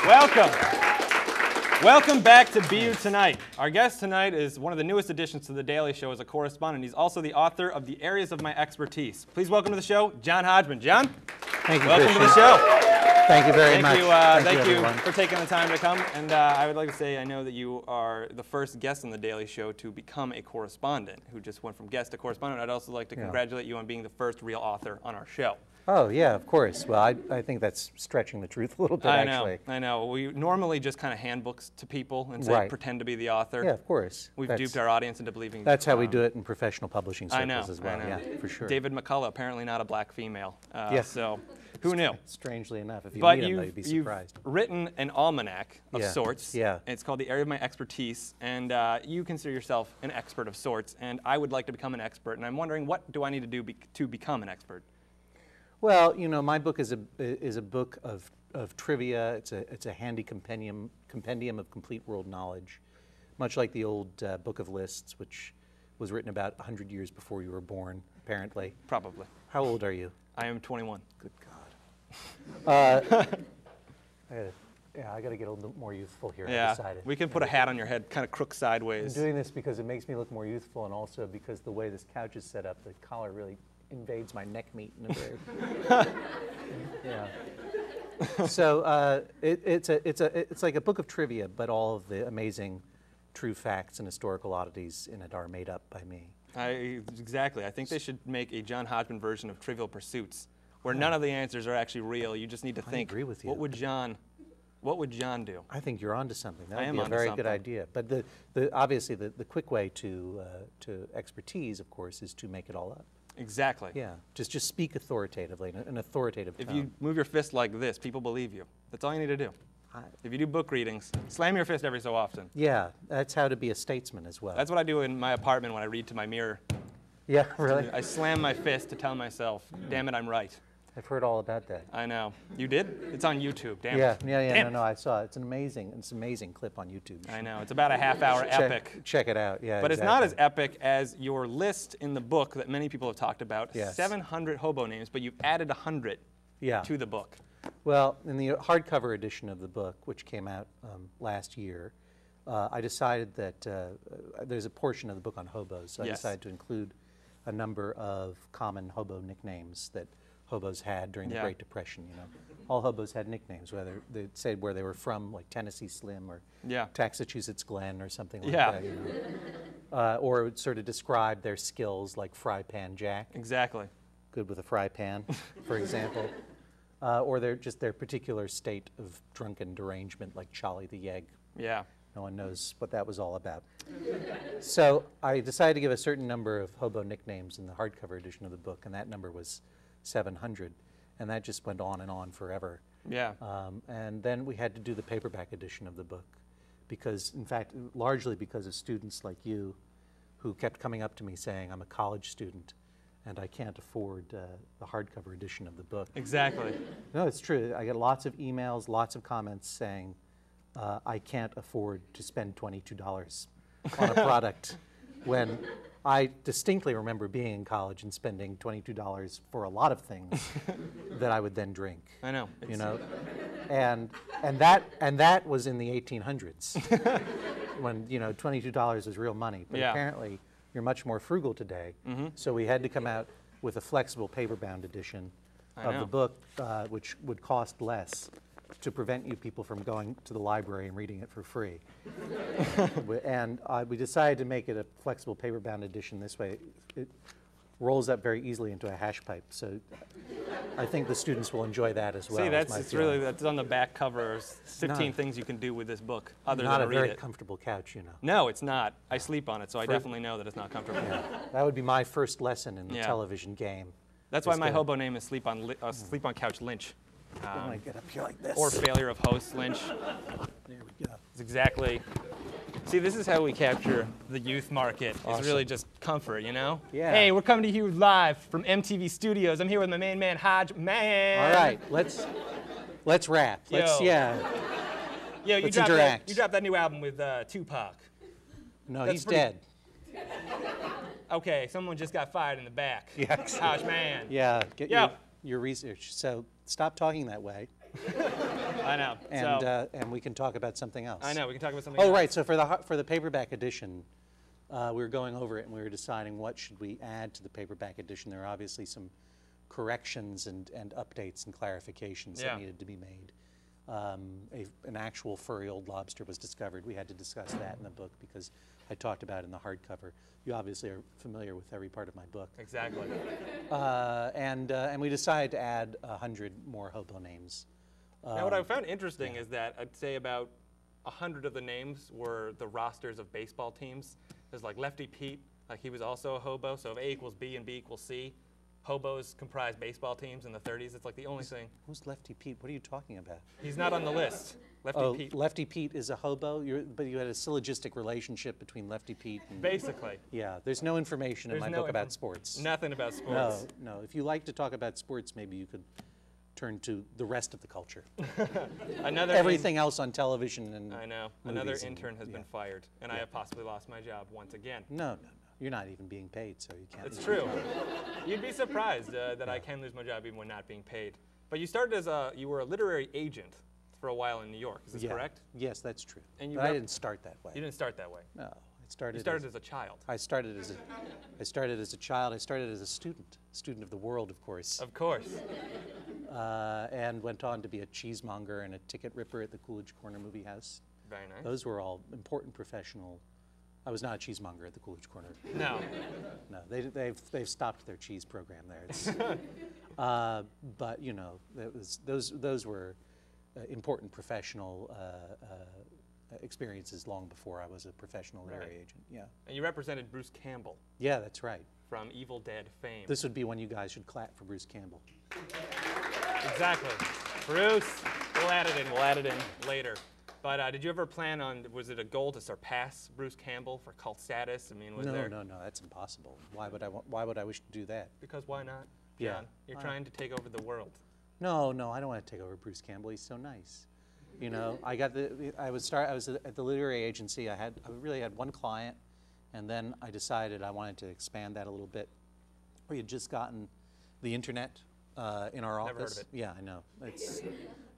Welcome. Welcome back to Be You Tonight. Our guest tonight is one of the newest additions to The Daily Show as a correspondent. He's also the author of The Areas of My Expertise. Please welcome to the show, John Hodgman. John? Thank you, welcome to the show. Thank you very much. Thank you for taking the time to come. And I would like to say I know that you are the first guest on The Daily Show to become a correspondent, who just went from guest to correspondent. I'd also like to congratulate you on being the first real author on our show. Oh, yeah, of course. Well, I think that's stretching the truth a little bit, actually. I know. We normally just kind of hand books to people and say, pretend to be the author. Yeah, of course. We've duped our audience into believing that's how we do it in professional publishing circles as well. I know. Yeah, for sure. David McCullough, apparently not a black female. So who knew? Strangely enough, if you meet him, you'd be surprised. You've written an almanac of sorts. Yeah. It's called The Area of My Expertise, and you consider yourself an expert of sorts, and I would like to become an expert, and I'm wondering, what do I need to do to become an expert? Well, you know, my book is a book of trivia. It's a handy compendium of complete world knowledge, much like the old Book of Lists, which was written about 100 years before you were born, apparently. Probably. How old are you? I am 21. Good God. I got to get a little bit more youthful here. Yeah, I decided. We can put a hat on your head, kind of crook sideways. I'm doing this because it makes me look more youthful, and also because the way this couch is set up, the collar really invades my neck meat in a very So it's like a book of trivia, but all of the amazing true facts and historical oddities in it are made up by me. Exactly. I think they should make a John Hodgman version of Trivial Pursuits, where none of the answers are actually real. You just need to think. I agree with you. What would John do? I think you're onto something. That would be a very good idea. But obviously the quick way to expertise, of course, is to make it all up. Exactly. Yeah. Just speak authoritatively, an authoritative tone. If you move your fist like this, people believe you. That's all you need to do. If you do book readings, slam your fist every so often. Yeah, that's how to be a statesman as well. That's what I do in my apartment when I read to my mirror. Yeah, really? I slam my fist to tell myself, damn it, I'm right. I've heard all about that. I know. You did? It's on YouTube. Damn it. Yeah. No, I saw it. It's an amazing clip on YouTube. I know. It's about a half-hour epic. Check it out. Yeah. But it's not as epic as your list in the book that many people have talked about. Yes. 700 hobo names, but you've added 100 to the book. Well, in the hardcover edition of the book, which came out last year, I decided that there's a portion of the book on hobos, so I decided to include a number of common hobo nicknames that hobos had during the Great Depression. You know, all hobos had nicknames, whether they said where they were from, like Tennessee Slim or Taxachusetts Glenn or something like that. You know? Or it would sort of describe their skills, like Fry Pan Jack. Exactly. Good with a fry pan, for example. Or their particular state of drunken derangement, like Charlie the Yegg. Yeah. No one knows what that was all about. So I decided to give a certain number of hobo nicknames in the hardcover edition of the book, and that number was 700, and that just went on and on forever. Yeah. And then we had to do the paperback edition of the book because, in fact, largely because of students like you who kept coming up to me saying, I'm a college student and I can't afford the hardcover edition of the book. Exactly. No, it's true. I get lots of emails, lots of comments saying, I can't afford to spend $22 on a product when I distinctly remember being in college and spending $22 for a lot of things that I would then drink. I know. You know, and that was in the 1800s when $22 was real money. But apparently, you're much more frugal today. So we had to come out with a flexible paper-bound edition of the book, which would cost less, to prevent you people from going to the library and reading it for free. And we decided to make it a flexible paper-bound edition. This way, it rolls up very easily into a hash pipe. So I think the students will enjoy that as well. See, that's on the back cover. 15 things you can do with this book other than read it. Not a very comfortable couch, you know. No, it's not. I sleep on it, so I definitely know that it's not comfortable. Yeah. That would be my first lesson in the television game. That's why my hobo name is Sleep on Couch Lynch. I'm going to get up here like this. Or Failure of Host Lynch. There we go. It's exactly. See, this is how we capture the youth market. Awesome. It's really just comfort, you know? Yeah. Hey, we're coming to you live from MTV Studios. I'm here with my main man, Hodgman. All right, let's rap. Let's interact. You dropped that new album with Tupac. No, he's dead. Okay, someone just got fired in the back. Yeah. Hodgman. Yeah, get Yeah. your research. So stop talking that way, I know. and we can talk about something else. I know. We can talk about something Oh, else. right. So for the paperback edition, we were going over it and we were deciding what should we add to the paperback edition. There are obviously some corrections and updates and clarifications that needed to be made. An actual furry old lobster was discovered. We had to discuss that in the book because I talked about it in the hardcover. You obviously are familiar with every part of my book. Exactly. And we decided to add 100 more hobo names. Now, what I found interesting is that I'd say about 100 of the names were the rosters of baseball teams. There's like Lefty Pete, like he was also a hobo. So if A equals B and B equals C, hobos comprise baseball teams in the 30s. It's like the only thing. Who's Lefty Pete? What are you talking about? He's not on the list. Lefty Pete. Lefty Pete is a hobo, but you had a syllogistic relationship between Lefty Pete and... Basically. Yeah, there's no information in my book about sports. Nothing about sports. No. If you like to talk about sports, maybe you could turn to the rest of the culture. Everything else on television and I know. Another intern has been fired, and I have possibly lost my job once again. No. You're not even being paid, so you can't. It's true. You'd be surprised that I can lose my job even when not being paid. But you started as you were a literary agent for a while in New York. Is this correct? Yes, that's true. And but I didn't start that way. You didn't start that way. No, you started as a child. I started as a child. I started as a student of the world, of course. Of course. And went on to be a cheesemonger and a ticket ripper at the Coolidge Corner Movie House. Very nice. Those were all important professional. I was not a cheesemonger at the Coolidge Corner. No. No, they've stopped their cheese program there. It's, but you know, those were important professional experiences long before I was a professional literary agent. Yeah. And you represented Bruce Campbell. Yeah, that's right. From Evil Dead fame. This would be when you guys should clap for Bruce Campbell. Exactly. Bruce, we'll add it in later. But did you ever plan on, was it a goal to surpass Bruce Campbell for cult status? I mean, was there? No, that's impossible. Why would I wish to do that? Because why not, Yeah. John? You're trying to take over the world. No, I don't want to take over Bruce Campbell. He's so nice. You know, I was at the literary agency. I really had one client, and then I decided I wanted to expand that a little bit. We had just gotten the internet in our office. Never heard of it. Yeah, I know.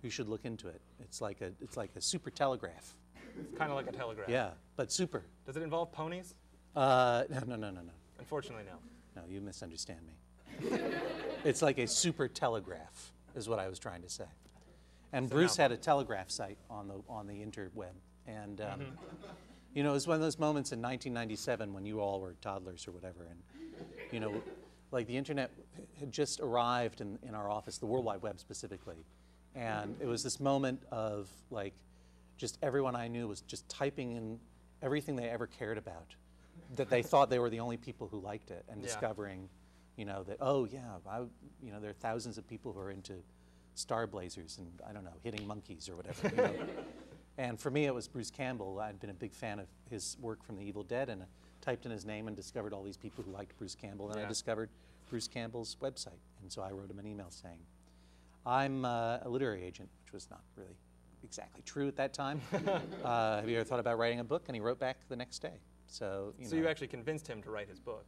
You should look into it. It's like a super telegraph. It's kind of like a telegraph. Yeah, but super. Does it involve ponies? No. Unfortunately, no. No, you misunderstand me. It's like a super telegraph, is what I was trying to say. And Bruce had a telegraph site on the interweb, and you know, it was one of those moments in 1997 when you all were toddlers or whatever, and you know, like the internet had just arrived in our office, the World Wide Web specifically, and it was this moment of like, just everyone I knew was just typing in everything they ever cared about, that they thought they were the only people who liked it, and discovering, you know, that you know, there are thousands of people who are into Star Blazers and I don't know, hitting monkeys or whatever. You know? And for me, it was Bruce Campbell. I'd been a big fan of his work from The Evil Dead, and I typed in his name and discovered all these people who liked Bruce Campbell. And I discovered Bruce Campbell's website, and so I wrote him an email saying, "I'm a literary agent," which was not really exactly true at that time. Have you ever thought about writing a book? And he wrote back the next day. So you know. You actually convinced him to write his book.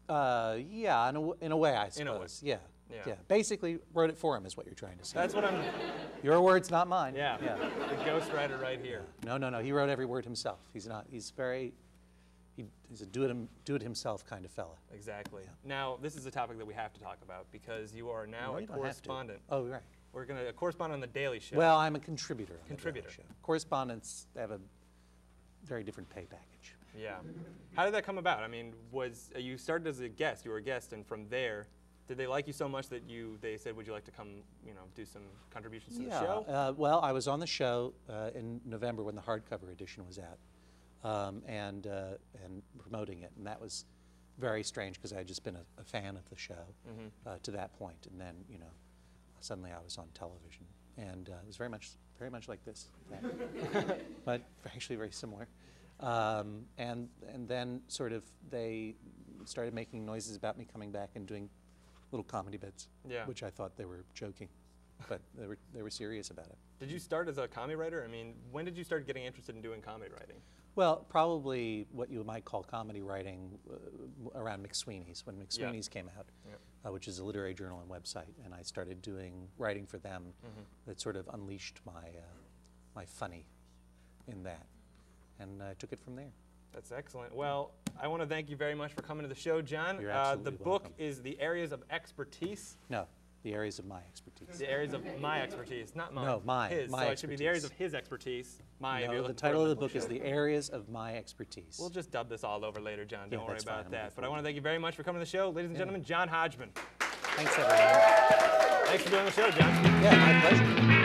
Yeah, in a way, I suppose. In a way. Yeah. Basically, wrote it for him, is what you're trying to say. That's what I'm. Your words, not mine. Yeah. The ghostwriter right here. No. He wrote every word himself. He's not. He's a do-it-himself kind of fella. Exactly. Yeah. Now, this is a topic that we have to talk about because you are now a correspondent. Oh, right. We're going to correspond on the Daily Show. Well, I'm a contributor on the Daily Show. Correspondents have a very different pay package. Yeah. How did that come about? I mean, you started as a guest? You were a guest, and from there, did they like you so much that they said, "Would you like to come, do some contributions to the show?" Well, I was on the show in November when the hardcover edition was out, and promoting it, and that was very strange because I had just been a fan of the show to that point, and then suddenly I was on television, and it was very much like this, but actually very similar. And then sort of they started making noises about me coming back and doing little comedy bits, which I thought they were joking, but they were serious about it. Did you start as a comedy writer? I mean, when did you start getting interested in doing comedy writing? Well, probably what you might call comedy writing around McSweeney's, when McSweeney's came out, which is a literary journal and website, and I started doing writing for them. That sort of unleashed my funny in that, and I took it from there. That's excellent. Well, I want to thank you very much for coming to the show, John. You're absolutely the book welcome. is The Areas of Expertise. No, the areas of my expertise. The Areas of My Expertise, not mine. No, his. my So it should be The Areas of His Expertise. My. No, the title of the book is The Areas of My Expertise. We'll just dub this all over later, John. Don't worry that's about fine. that. But I want to thank you very much for coming to the show. Ladies and gentlemen, John Hodgman. Thanks, everyone. Thanks for doing the show, John. Yeah, my pleasure.